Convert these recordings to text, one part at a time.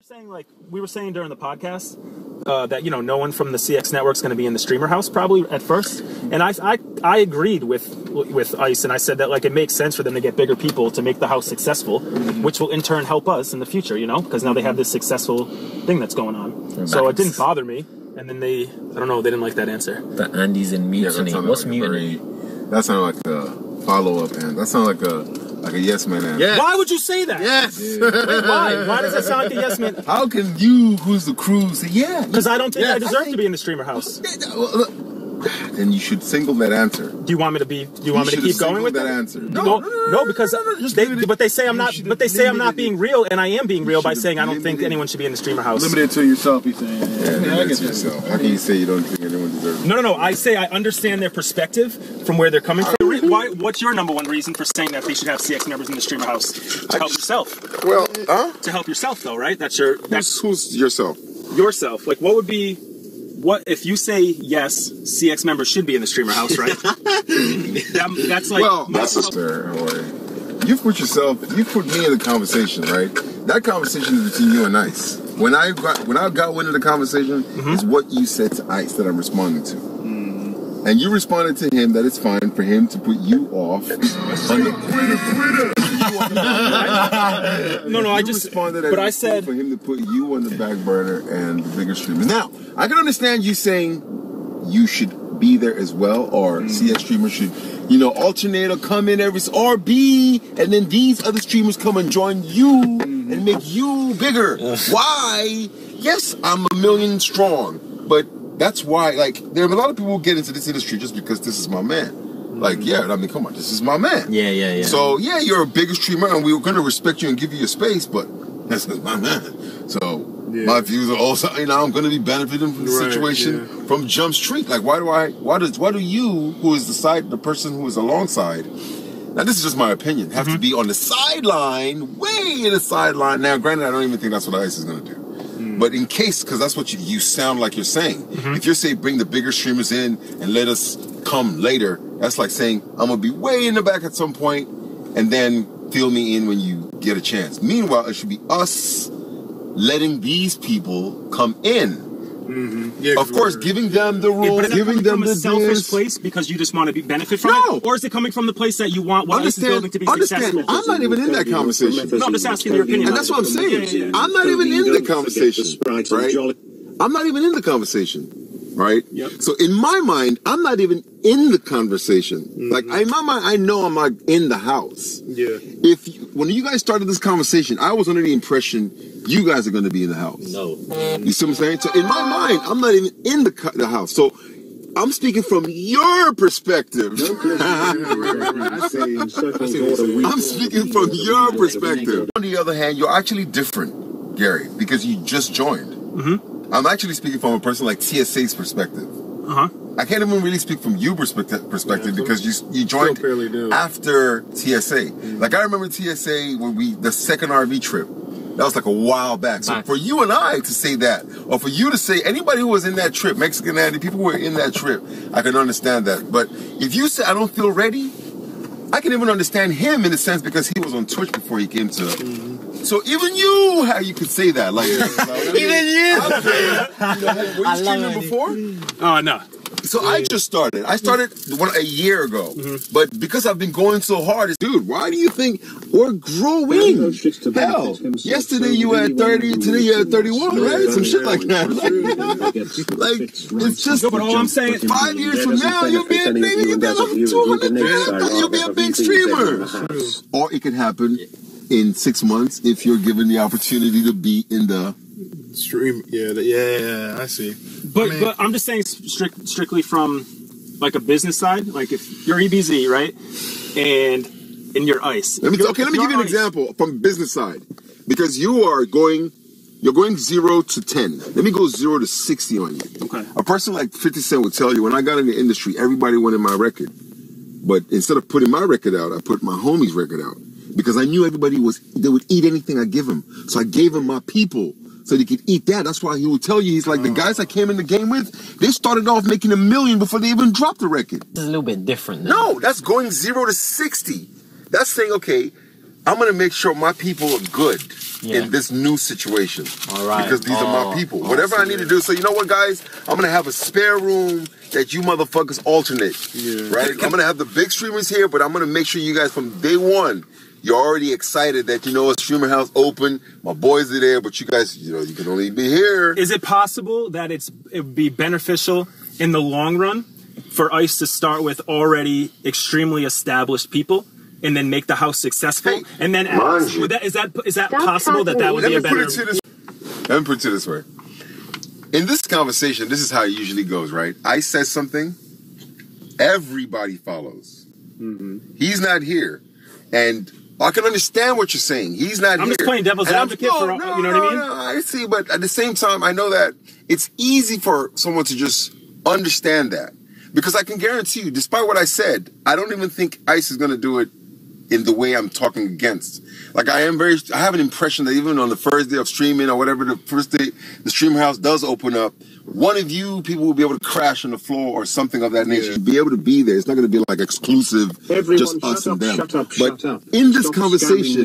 Saying, like we were saying during the podcast, that no one from the CX network's going to be in the streamer house probably at first, and I agreed with Ice, and I said that it makes sense for them to get bigger people to make the house successful, which will in turn help us in the future, because now they have this successful thing that's going on. So it didn't bother me, and then they didn't like that answer. The Andy's in mutiny. What's mutiny? That sounded like a follow-up, and that sounded like a yes man answer. Yes. Why would you say that? Yes. Yeah. Wait, why? Why does that sound like a yes man? How can you, who's the crew, say yeah? Because I don't think I deserve to be in the streamer house. Then you should single that answer. Do you want me to be? Do you want me to keep going with that answer? No, because they say I'm not. But they say I'm not being real, and I am being real by saying I don't think anyone should be in the streamer house. Limited to yourself, you saying? Yeah, limited to yourself. How can you say you don't think anyone deserves it? No. I say I understand their perspective from where they're coming from. Why? What's your number one reason for saying that they should have CX members in the streamer house? To help yourself. Well, to help yourself, though, right? That's who's yourself. Yourself. What would be? What if you say yes? CX members should be in the streamer house, right? That's like. Well, that's a fair way. You put me in the conversation, right? That conversation is between you and Ice. When I got wind of the conversation, is what you said to Ice that I'm responding to. And you responded to him that it's fine for him to put you off. I just responded that I said for him to put you on the back burner and the bigger streamers. Now, I can understand you saying you should be there as well, or CS streamers should, alternate or come in or be, and then these other streamers come and join you and make you bigger. Why? Yes, I'm 1 million strong, but that's why, there are a lot of people who get into this industry just because this is my man. Come on, this is my man. Yeah. So, you're a bigger streamer, and we're going to respect you and give you your space, but this is my man. So, my views are also, I'm going to be benefiting from the situation from Jump Street. Why do you, who is the person who is alongside, now this is just my opinion, have to be on the sideline, way in the sideline. Now, granted, I don't even think that's what Ice is going to do. But in case, because that's what you sound like you're saying. If you're saying bring the bigger streamers in and let us come later, that's like saying I'm going to be way in the back at some point and then fill me in when you get a chance. Meanwhile, it should be us letting these people come in. Yeah, of course, giving them the rules, giving them the selfish place because you just want to benefit from it, or is it coming from the place that you want what is building to be successful? I'm not even in that conversation. No, I'm just asking your opinion. And that's what I'm saying. I'm not even in the conversation, right? I'm not even in the conversation, right? Yep. So in my mind, I'm not even in the conversation. In my mind, I know I'm not in the house. Yeah. When you guys started this conversation, I was under the impression you guys are going to be in the house. No. You see what I'm saying? So in my mind, I'm not even in the house. So I'm speaking from your perspective. I'm speaking from your perspective. On the other hand, you're actually different, Gary, because you just joined. I'm actually speaking from a person like TSA's perspective. I can't even really speak from your perspective because you joined after TSA. I remember TSA when the second RV trip. That was a while back. So for you and I to say that, or for you to say anybody who was in that trip, Mexican Andy, people who were in that trip, I can understand that. But if you say I don't feel ready, I can even understand him in a sense because he was on Twitch before he came to. So even you, how you could say that? Even you. Were you streaming before? Oh no. So I just started. I started a year ago. But because I've been going so hard, dude, why do you think we're growing? Hell, yesterday you had 30, today you had 31, right? Some shit like that. It's just. But all I'm saying, 5 years from now, you'll be a nigga, you'll be like 200, you'll be a big streamer. Or it could happen in 6 months if you're given the opportunity to be in the stream. Yeah, I see. But I'm just saying strictly from a business side. If you're EBZ, right, and you're Ice. Let me give you an example from business side, because you're going 0 to 10. Let me go 0 to 60 on you. Okay. A person like 50 Cent would tell you, when I got in the industry, everybody wanted my record, but instead of putting my record out, I put my homie's record out because I knew they would eat anything I give them. So I gave them my people. So they could eat that. That's why he would tell you, he's like, the guys I came in the game with, they started off making $1 million before they even dropped the record. It's a little bit different. No, that's going 0 to 60. That's saying, okay, I'm going to make sure my people are good. in this new situation. All right. Because these are my people. Whatever I need to do. So you know what, guys? I'm going to have a spare room that you motherfuckers alternate. Right? I'm going to have the big streamers here, but I'm going to make sure you guys from day one, you're already excited that, you know, a streamer house open. My boys are there, but you guys, you know, you can only be here. Is it possible that it would be beneficial in the long run for ICE to start with already extremely established people and then make the house successful? Hey, and then is that possible that would be a better... Let me put it to this way. In this conversation, this is how it usually goes, right? ICE says something, everybody follows. He's not here. And I can understand what you're saying. He's not here. I'm just playing devil's advocate you know what I mean? No, I see, but at the same time, I know that it's easy for someone to just understand that. Because I can guarantee you, despite what I said, I don't even think ICE is going to do it in the way I'm talking against. Like, I have an impression that even on the first day of streaming or whatever, the first day the stream house does open up, one of you people will be able to crash on the floor or something of that nature. You'll be able to be there. It's not going to be like exclusive, just us and them. But in this conversation,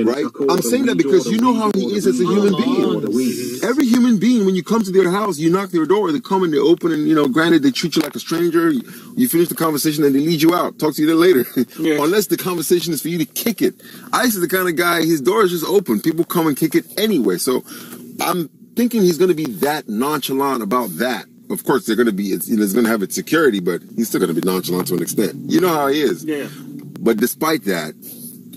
right, I'm saying that because you know how he is as a human being. Every human being, when you come to their house, you knock their door, they come and they open, and, you know, granted, they treat you like a stranger. You finish the conversation and they lead you out. Talk to you there later. Unless the conversation is for you to kick it. Ice is the kind of guy, his door is just open. People come and kick it anyway. So I'm thinking he's going to be that nonchalant about that. Of course, they're going to be, it's going to have its security, but he's still going to be nonchalant to an extent. You know how he is. Yeah. But despite that,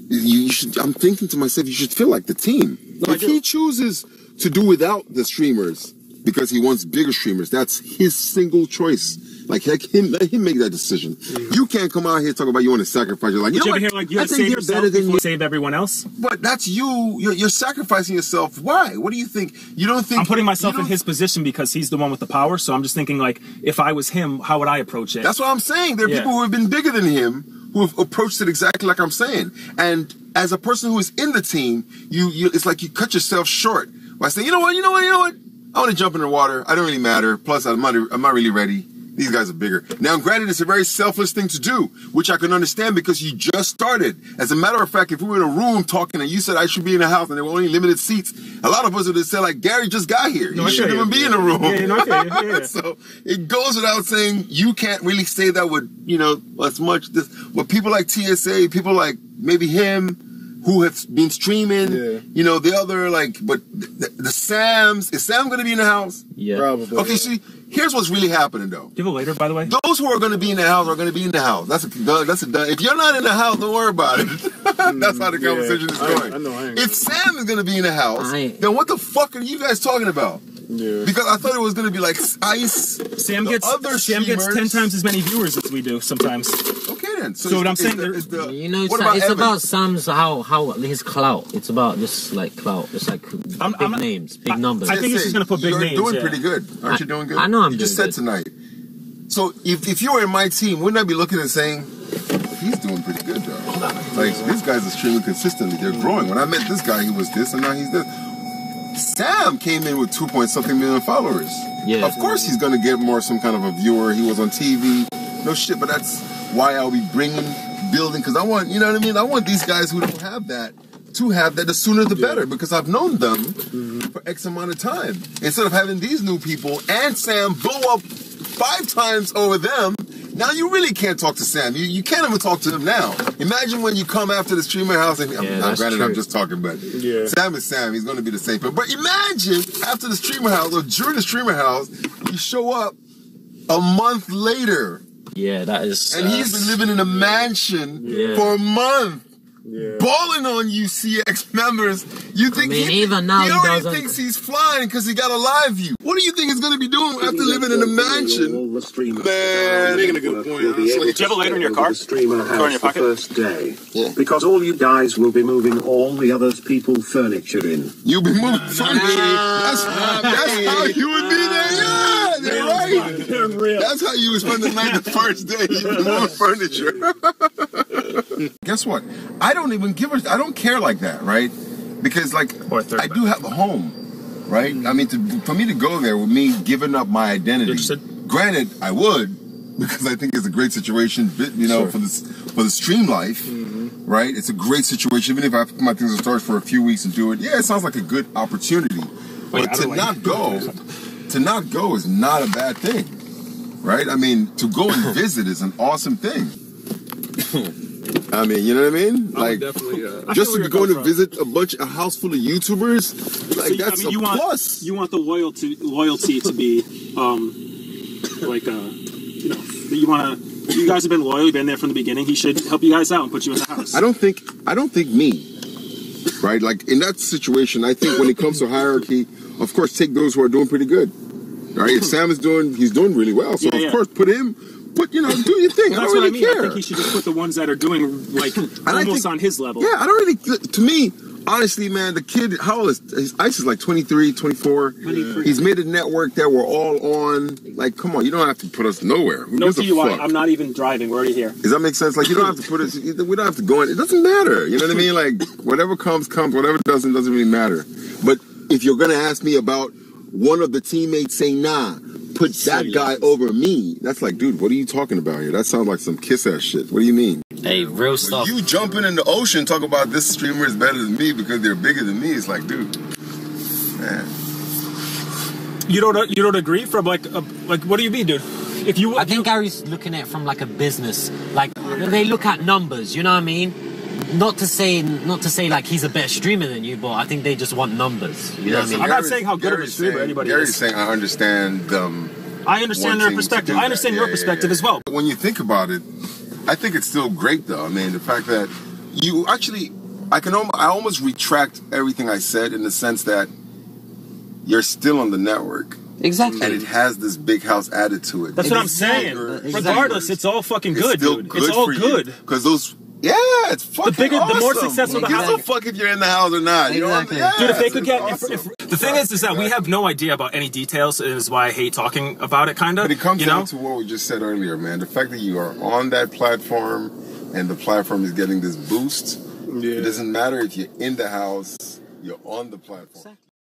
you should. I'm thinking to myself, you should feel like the team. If he chooses to do without the streamers because he wants bigger streamers, that's his single choice. Like, let him make that decision. You can't come out here and talk about you want to sacrifice. You're like, you know what? You I think you're better than you. Save everyone else. But that's you. You're sacrificing yourself. Why? What do you think? You don't think... I'm putting myself in his position because he's the one with the power. So I'm just thinking, like, if I was him, how would I approach it? That's what I'm saying. There are people who have been bigger than him who have approached it exactly like I'm saying. And as a person who is in the team, it's like you cut yourself short by saying, you know what? I want to jump in the water. I don't really matter. Plus, I'm not really ready. These guys are bigger. Now, granted, it's a very selfless thing to do, which I can understand because you just started. As a matter of fact, if we were in a room talking and you said I should be in a house and there were only limited seats, a lot of us would have said, like, Gary just got here. You shouldn't even be in a room. Yeah. So it goes without saying, you can't really say that with, as much. But people like TSA, people like maybe him, who have been streaming, the other, but the Sams. Is Sam going to be in the house? Yeah. Probably. Okay, see, here's what's really happening, though. Do you have a later, by the way? Those who are going to be in the house are going to be in the house. That's a done. If you're not in the house, don't worry about it. That's how the conversation is going. I know. If Sam is going to be in the house, then what the fuck are you guys talking about? Yeah. Because I thought it was going to be like Ice. Sam gets 10 times as many viewers as we do sometimes. Okay then. So what I'm saying it's about Sam's how his clout. It's about just like clout. It's like big names, big numbers. I think he's just going to put big names. You're doing pretty good. Aren't you doing good? I know I'm doing good. You just said tonight. So if you were in my team, wouldn't I be looking and saying, he's doing pretty good though? Like, these guys are streaming consistently. They're growing. When I met this guy, he was this, and now he's this. Sam came in with 2-point-something million followers. Yeah. Of course he's going to get some kind of a viewer. He was on TV. No shit, but that's why I'll be building, because I want, you know what I mean? I want these guys who don't have that to have that. The sooner the better, because I've known them for X amount of time. Instead of having these new people and Sam blow up 5 times over them, now you really can't talk to Sam. You can't even talk to him now. Imagine when you come after the streamer house, and I'm just talking, but Sam is Sam. He's going to be the same. But imagine after the streamer house or during the streamer house, you show up a month later. Yeah, that is. And he's been living in a mansion for a month. Yeah. Balling on you, CX members. You think even now he already thinks he's flying because he got a live view. What do you think he's going to be doing after living in a mansion? Man, making a good point. Do you have a lighter in your car? Or in your pocket? First day. Yeah. Because all you guys will be moving all the other people's furniture in. You'll be moving furniture. That's how you would be there. Yeah, they're right. They're real. That's how you would spend the night the first day. You'd be moving furniture. Guess what? I don't care like that, right? Because I do have a home, right? I mean, for me to go there with me giving up my identity. Granted, I would, because I think it's a great situation, for the stream life. right? It's a great situation. Even if I put my things in storage for a few weeks and do it, yeah, it sounds like a good opportunity. Wait, but to not go is not a bad thing, right? I mean, to go and visit is an awesome thing. I mean, you know what I mean? Like, just to go and visit a house full of YouTubers, like, so, that's a plus. You want the loyalty to be, like, you know, you guys have been loyal, you've been there from the beginning. He should help you guys out and put you in the house. I don't think me, right? Like, in that situation, I think when it comes to hierarchy, of course, take those who are doing pretty good, right? If Sam is he's doing really well, so of course, do your thing. I don't really care. I think he should just put the ones that are doing, like, almost on his level. Yeah, I don't really, to me, honestly, man, the kid, how old is Ice is like 23, 24. 23. He's made a network that we're all on. Like, come on, you don't have to put us nowhere. No DUI. I'm not even driving. We're already here. Does that make sense? Like, you don't have to put us, we don't have to go in. It doesn't matter. You know what I mean? Like, whatever comes. Whatever doesn't really matter. But if you're going to ask me about one of the teammates saying, nah, put that guy over me, that's like, dude, what are you talking about here? That sounds like some kiss-ass shit. What do you mean? Hey, real stuff. You jumping in the ocean, talk about this streamer is better than me because they're bigger than me. It's like, dude, man. You don't agree? From like what do you mean, dude? I think Gary's looking at it from like a business. Like, they look at numbers. You know what I mean? Not to say like he's a better streamer than you, but I think they just want numbers. You know what I mean? I'm not saying how good of a streamer anybody is. Gary's saying I understand them. I understand their perspective. I understand your perspective as well. When you think about it, I think it's still great, though. I mean, the fact that you actually, I almost retract everything I said in the sense that you're still on the network. Exactly. And it has this big house added to it. That's what I'm saying. Regardless, it's all fucking good, dude. It's all good. Because those... Yeah, it's fucking awesome. The more successful the house, gives a fuck if you're in the house or not. Exactly. You know, dude, if they could get, the thing is that we have no idea about any details. Is why I hate talking about it, kind of. But it comes down to what we just said earlier, man. The fact that you are on that platform and the platform is getting this boost. It doesn't matter if you're in the house, you're on the platform.